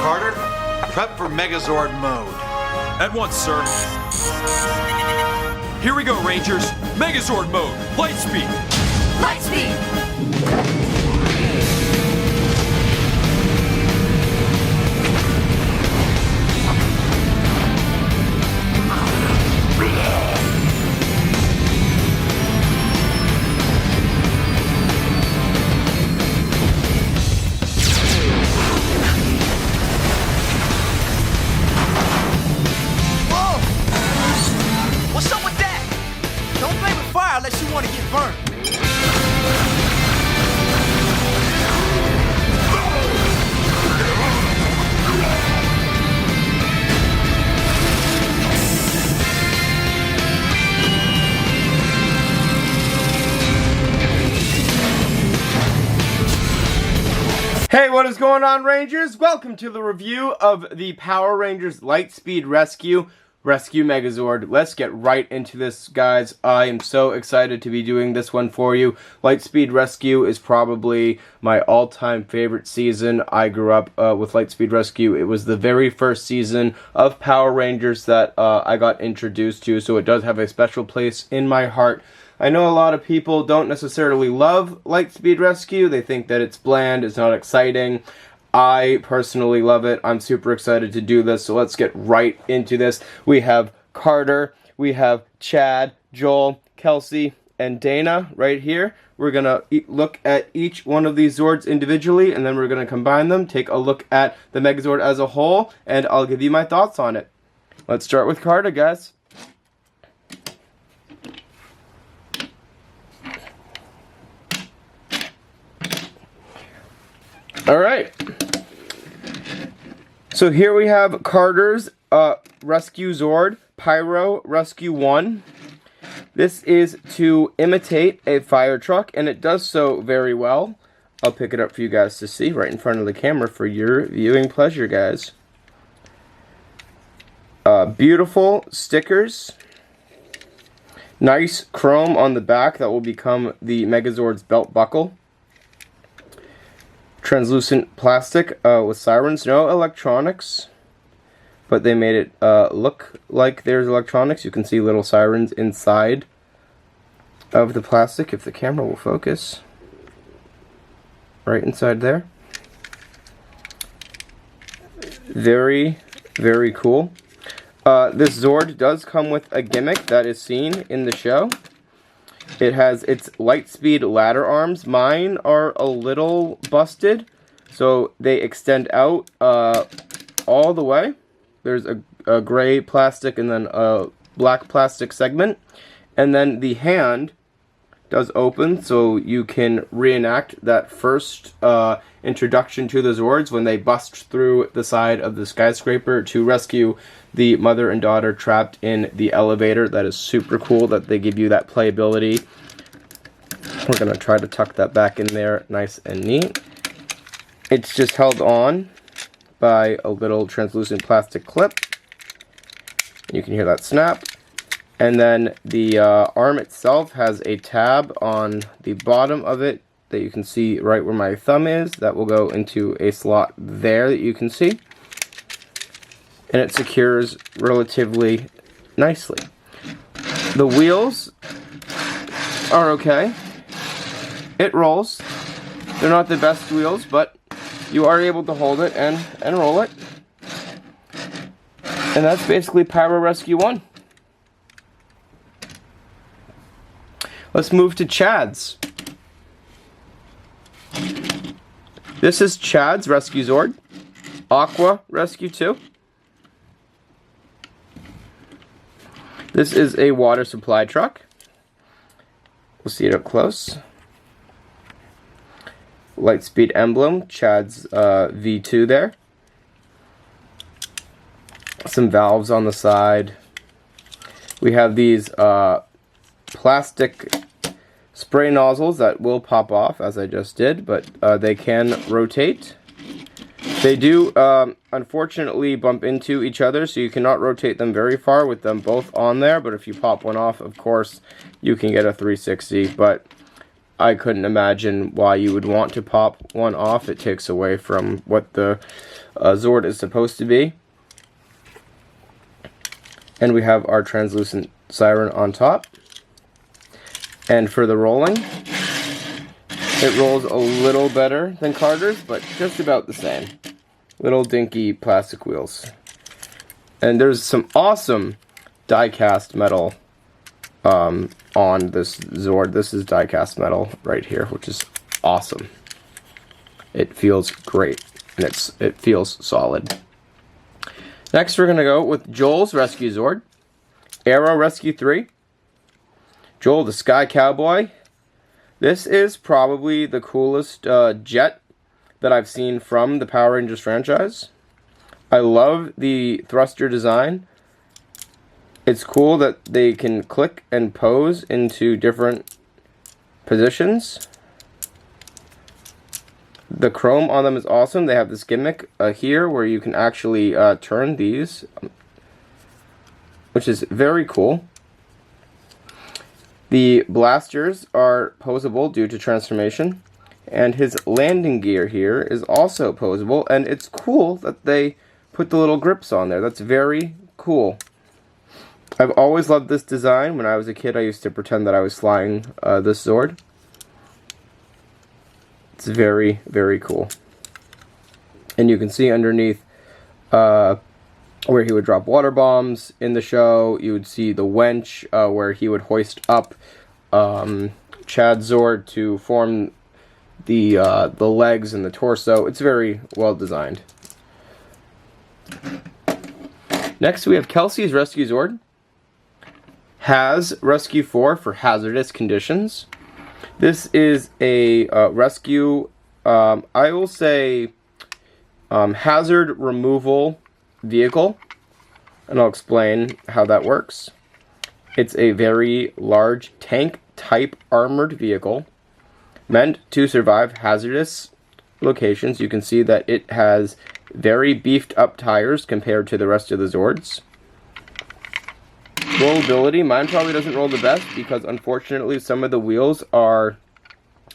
Carter, prep for Megazord mode. At once, sir. Here we go, Rangers. Megazord mode. Lightspeed. Lightspeed! Unless you want to get burned. Hey, what is going on, Rangers? Welcome to the review of the Power Rangers Lightspeed Rescue Megazord. Let's get right into this, guys. I am so excited to be doing this one for you. Lightspeed Rescue is probably my all-time favorite season. I grew up with Lightspeed Rescue. It was the very first season of Power Rangers that I got introduced to, so it does have a special place in my heart. I know a lot of people don't necessarily love Lightspeed Rescue. They think that it's bland, it's not exciting. I personally love it. I'm super excited to do this, so let's get right into this. We have Carter, we have Chad, Joel, Kelsey, and Dana right here. We're going to look at each one of these Zords individually, and then we're going to combine them, take a look at the Megazord as a whole, and I'll give you my thoughts on it. Let's start with Carter, guys. Alright, so here we have Carter's Rescue Zord, Pyro Rescue 1. This is to imitate a fire truck, and it does so very well. I'll pick it up for you guys to see right in front of the camera for your viewing pleasure, guys. Beautiful stickers. Nice chrome on the back that will become the Megazord's belt buckle. Translucent plastic with sirens, no electronics, but they made it look like there's electronics. You can see little sirens inside of the plastic if the camera will focus. Right inside there. Very, very cool. This Zord does come with a gimmick that is seen in the show. It has its Lightspeed ladder arms. Mine are a little busted, so they extend out all the way. There's a gray plastic and then a black plastic segment. And then the hand does open, so you can reenact that first introduction to the Zords when they bust through the side of the skyscraper to rescue the mother and daughter trapped in the elevator. That is super cool that they give you that playability. We're going to try to tuck that back in there nice and neat. It's just held on by a little translucent plastic clip. You can hear that snap. And then the arm itself has a tab on the bottom of it that you can see right where my thumb is. That will go into a slot there that you can see. And it secures relatively nicely. The wheels are okay. It rolls. They're not the best wheels, but you are able to hold it and roll it. And that's basically Pyro Rescue 1. Let's move to Chad's. This is Chad's Rescue Zord, Aqua Rescue 2. This is a water supply truck. We'll see it up close. Lightspeed emblem, Chad's V2 there. Some valves on the side. We have these plastic spray nozzles that will pop off, as I just did, but they can rotate. They do, unfortunately, bump into each other, so you cannot rotate them very far with them both on there, but if you pop one off, of course, you can get a 360, but I couldn't imagine why you would want to pop one off. It takes away from what the Zord is supposed to be. And we have our translucent siren on top. And for the rolling, it rolls a little better than Carter's, but just about the same. Little dinky plastic wheels. And there's some awesome die-cast metal on this Zord. This is die-cast metal right here, which is awesome. It feels great, and it feels solid. Next, we're going to go with Joel's Rescue Zord. Arrow Rescue 3. Joel, the Sky Cowboy. This is probably the coolest jet that I've seen from the Power Rangers franchise. I love the thruster design. It's cool that they can click and pose into different positions. The chrome on them is awesome. They have this gimmick here where you can actually turn these, which is very cool. The blasters are posable due to transformation, and his landing gear here is also posable, and it's cool that they put the little grips on there. That's very cool. I've always loved this design. When I was a kid, I used to pretend that I was flying this Zord. It's very, very cool. And you can see underneath where he would drop water bombs in the show. You would see the wench where he would hoist up Chad's Zord to form the legs and the torso. It's very well designed. Next, we have Kelsey's Rescue Zord. Has Rescue 4 for hazardous conditions. This is a rescue, I will say, hazard removal vehicle, and I'll explain how that works. It's a very large tank-type armored vehicle meant to survive hazardous locations. You can see that it has very beefed-up tires compared to the rest of the Zords. Rollability, mine probably doesn't roll the best because unfortunately some of the wheels are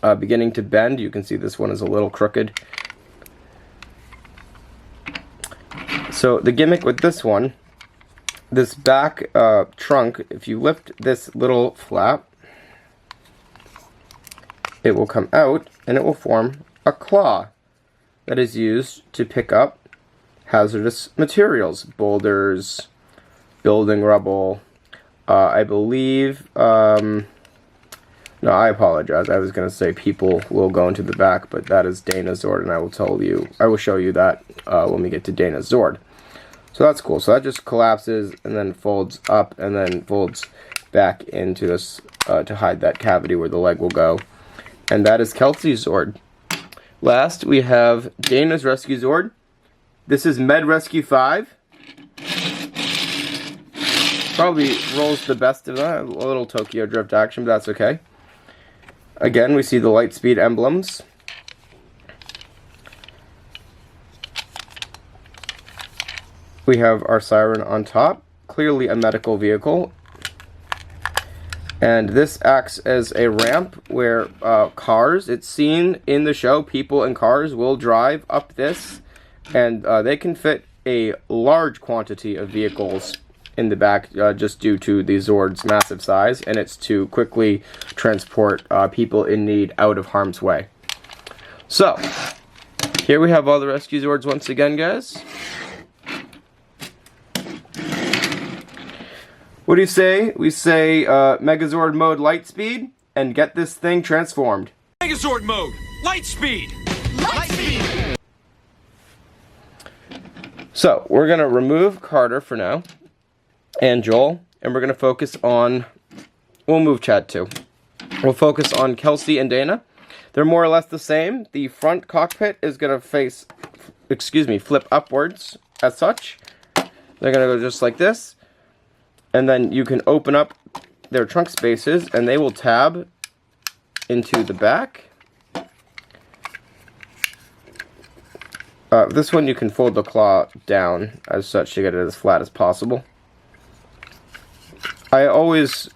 beginning to bend. You can see this one is a little crooked. So the gimmick with this one, this back trunk, if you lift this little flap, it will come out and it will form a claw that is used to pick up hazardous materials, boulders, building rubble. I believe, no, I apologize. I was going to say people will go into the back, but that is Dana's Zord, and I will show you that when we get to Dana's Zord. So that's cool. So that just collapses and then folds up and then folds back into this to hide that cavity where the leg will go. And that is Kelsey's Zord. Last, we have Dana's Rescue Zord. This is Med Rescue 5. Probably rolls the best of that. A little Tokyo Drift action, but that's okay. Again, we see the Lightspeed emblems. We have our siren on top. Clearly a medical vehicle. And this acts as a ramp where cars, it's seen in the show, people and cars will drive up this. And they can fit a large quantity of vehicles in the back just due to the Zord's massive size, and it's to quickly transport people in need out of harm's way. So, here we have all the Rescue Zords once again, guys. What do you say? We say Megazord mode Lightspeed, and get this thing transformed. Megazord mode! Lightspeed! Lightspeed! So, we're going to remove Carter for now, and Joel, and we're going to focus on, we'll move Chad too. We'll focus on Kelsey and Dana. They're more or less the same. The front cockpit is going to flip upwards as such. They're going to go just like this. And then you can open up their trunk spaces and they will tab into the back. This one you can fold the claw down as such to get it as flat as possible. I always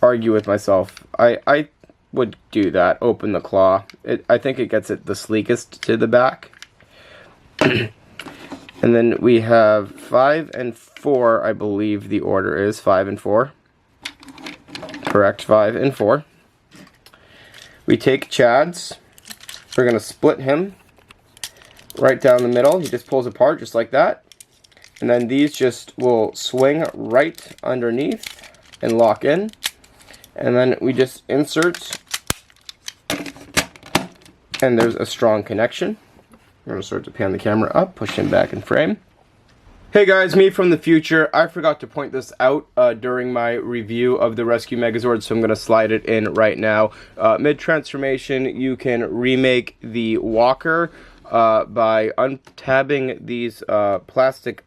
argue with myself. I would do that. Open the claw. I think it gets it the sleekest to the back. And then we have 5 and 4, I believe the order is 5 and 4. Correct, 5 and 4. We take Chad's. We're going to split him right down the middle. He just pulls apart just like that. And then these just will swing right underneath and lock in. And then we just insert. And there's a strong connection. I'm going to start to pan the camera up, push him back in frame. Hey guys, me from the future. I forgot to point this out during my review of the Rescue Megazord, so I'm going to slide it in right now. Mid-transformation, you can remake the walker by untabbing these plastic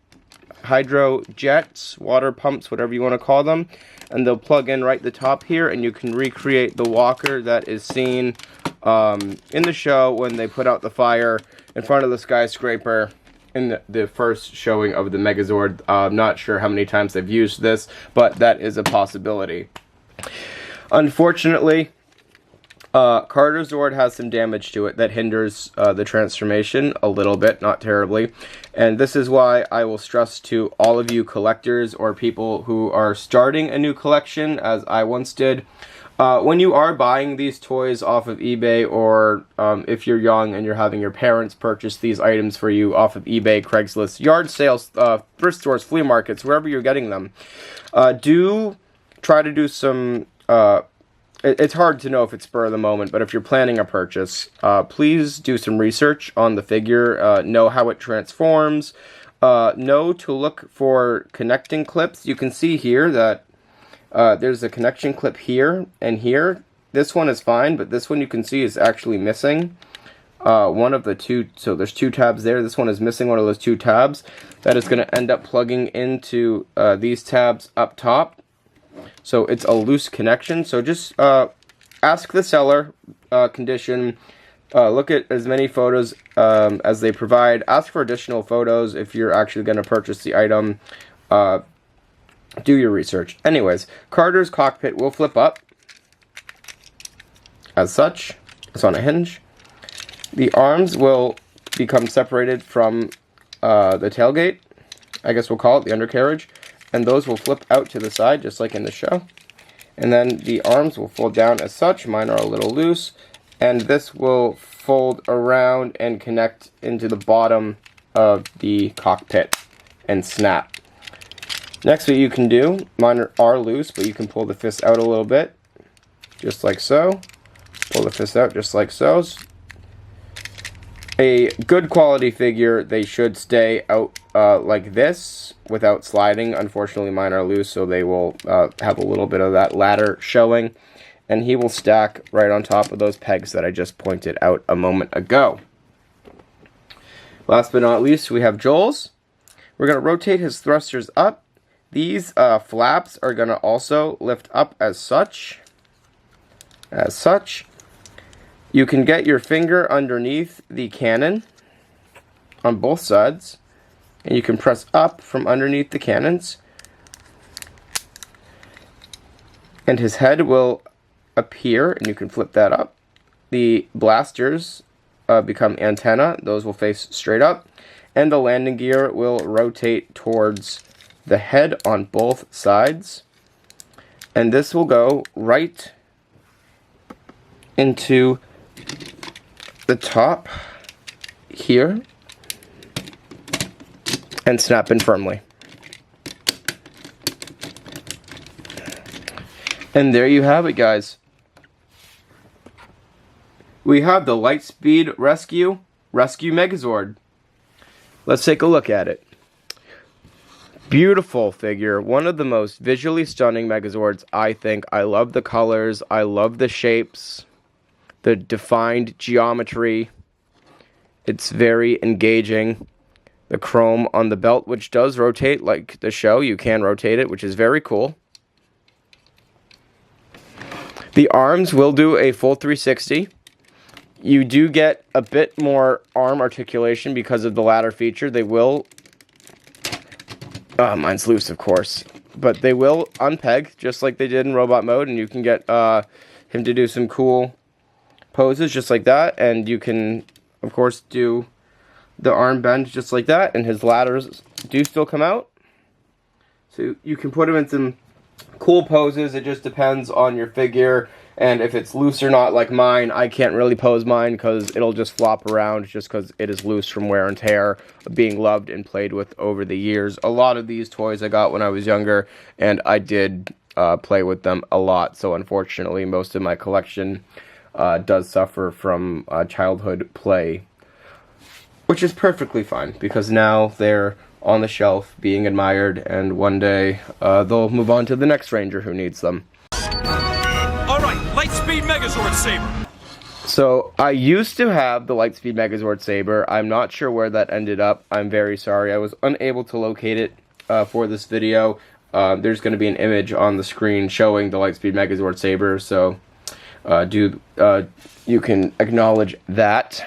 hydro jets, water pumps, whatever you want to call them, and they'll plug in right at the top here, and you can recreate the walker that is seen in the show when they put out the fire in front of the skyscraper in the first showing of the Megazord. I'm not sure how many times they've used this, but that is a possibility. Unfortunately, Carter's Zord has some damage to it that hinders the transformation a little bit, not terribly. And this is why I will stress to all of you collectors or people who are starting a new collection, as I once did, when you are buying these toys off of eBay, or if you're young and you're having your parents purchase these items for you off of eBay, Craigslist, yard sales, thrift stores, flea markets, wherever you're getting them, do try to do some... it's hard to know if it's spur of the moment, but if you're planning a purchase, please do some research on the figure, know how it transforms, know to look for connecting clips. You can see here that there's a connection clip here and here. This one is fine, but this one you can see is actually missing one of the two. So there's 2 tabs there. This one is missing one of those 2 tabs. That is going to end up plugging into these tabs up top. So it's a loose connection. So just ask the seller condition. Look at as many photos as they provide. Ask for additional photos if you're actually going to purchase the item. Do your research. Anyways, Carter's cockpit will flip up as such. It's on a hinge. The arms will become separated from the tailgate. I guess we'll call it the undercarriage. And those will flip out to the side, just like in the show. And then the arms will fold down as such. Mine are a little loose. And this will fold around and connect into the bottom of the cockpit and snap. Next, what you can do, mine are loose, but you can pull the fist out a little bit, just like so. Pull the fist out just like so. A good quality figure, they should stay out like this without sliding. Unfortunately, mine are loose, so they will have a little bit of that ladder showing. And he will stack right on top of those pegs that I just pointed out a moment ago. Last but not least, we have Joel's. We're going to rotate his thrusters up. These flaps are going to also lift up as such. You can get your finger underneath the cannon on both sides, and you can press up from underneath the cannons. And his head will appear, and you can flip that up. The blasters become antenna. Those will face straight up. And the landing gear will rotate towards the head on both sides, and this will go right into the top here and snap in firmly. And there you have it, guys. We have the Lightspeed Rescue Megazord. Let's take a look at it. Beautiful figure, one of the most visually stunning Megazords, I think. I love the colors, I love the shapes, the defined geometry. It's very engaging. The chrome on the belt, which does rotate like the show, you can rotate it, which is very cool. The arms will do a full 360. You do get a bit more arm articulation because of the ladder feature. They will... mine's loose, of course. But they will unpeg, just like they did in robot mode, and you can get him to do some cool poses just like that, and you can, of course, do the arm bend just like that, and his ladders do still come out. So you can put him in some cool poses. It just depends on your figure, and if it's loose or not. Like mine, I can't really pose mine because it'll just flop around just because it is loose from wear and tear, being loved and played with over the years. A lot of these toys I got when I was younger, and I did play with them a lot, so unfortunately most of my collection does suffer from childhood play, which is perfectly fine because now they're on the shelf being admired, and one day they'll move on to the next ranger who needs them. Alright, Lightspeed Megazord saber. So I used to have the Lightspeed Megazord saber. I'm not sure where that ended up. I'm very sorry. I was unable to locate it for this video. There's going to be an image on the screen showing the Lightspeed Megazord saber, so you can acknowledge that.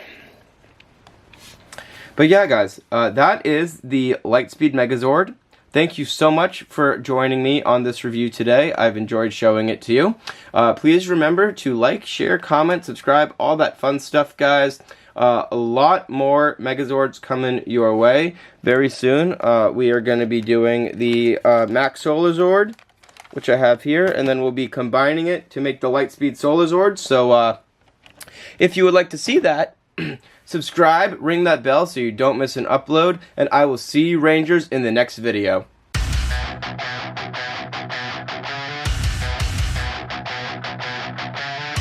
But yeah, guys, that is the Lightspeed Megazord. Thank you so much for joining me on this review today. I've enjoyed showing it to you. Please remember to like, share, comment, subscribe, all that fun stuff, guys. A lot more Megazords coming your way very soon. We are going to be doing the Max Solar Zord, which I have here, and then we'll be combining it to make the Lightspeed Solar Zord. So if you would like to see that, subscribe, ring that bell so you don't miss an upload, and I will see you Rangers in the next video.